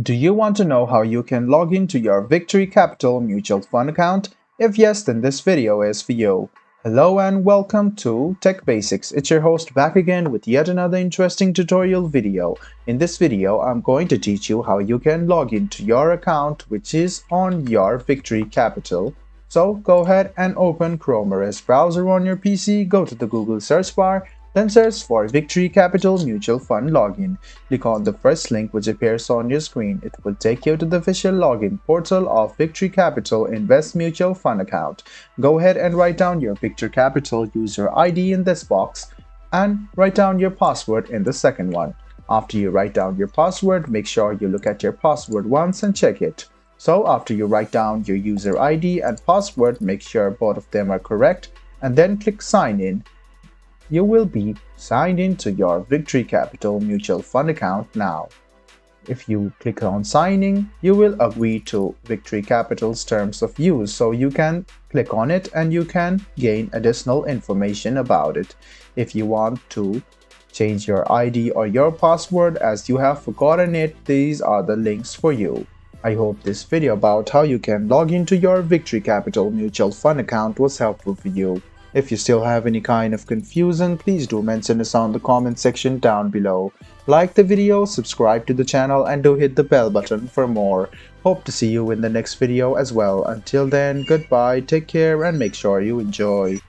Do you want to know how you can log into your Victory Capital mutual fund account? If yes, then this video is for you. Hello and welcome to Tech Basics. It's your host back again with yet another interesting tutorial video. In this video, I'm going to teach you how you can log into your account which is on your Victory Capital. So go ahead and open Chrome OS browser on your PC, go to the Google search bar, then search for Victory Capital Mutual Fund Login. Click on the first link which appears on your screen. It will take you to the official login portal of Victory Capital Invest Mutual Fund account. Go ahead and write down your Victory Capital user ID in this box and write down your password in the second one. After you write down your password, make sure you look at your password once and check it. So after you write down your user ID and password, make sure both of them are correct and then click sign in. You will be signed into your Victory Capital Mutual Fund account now. If you click on signing, you will agree to Victory Capital's terms of use, so you can click on it and you can gain additional information about it. If you want to change your ID or your password as you have forgotten it, these are the links for you. I hope this video about how you can log into your Victory Capital Mutual Fund account was helpful for you. If you still have any kind of confusion, please do mention us on the comment section down below. Like the video, subscribe to the channel and do hit the bell button for more. Hope to see you in the next video as well. Until then, goodbye, take care and make sure you enjoy.